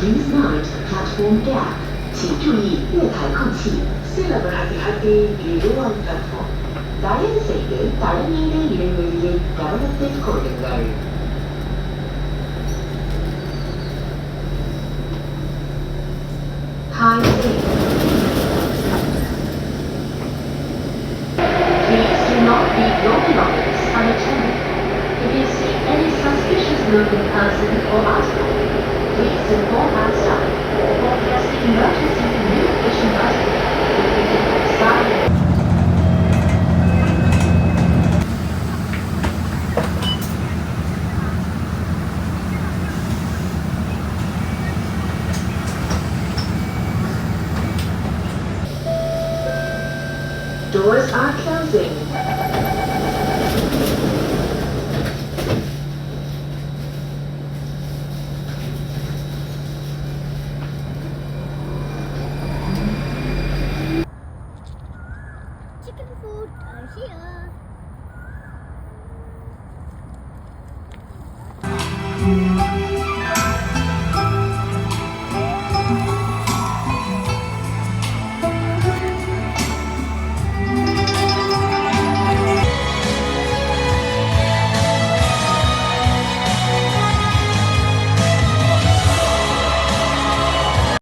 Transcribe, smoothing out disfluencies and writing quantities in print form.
Please mind the platform gap. 请注意月台空隙。Sila berhati-hati di ruang platform. Dahil sa ito, talanginan inulit karanatin ko dengan high speed. Please do not leave your belongings unattended. If you see any suspicious looking person or article,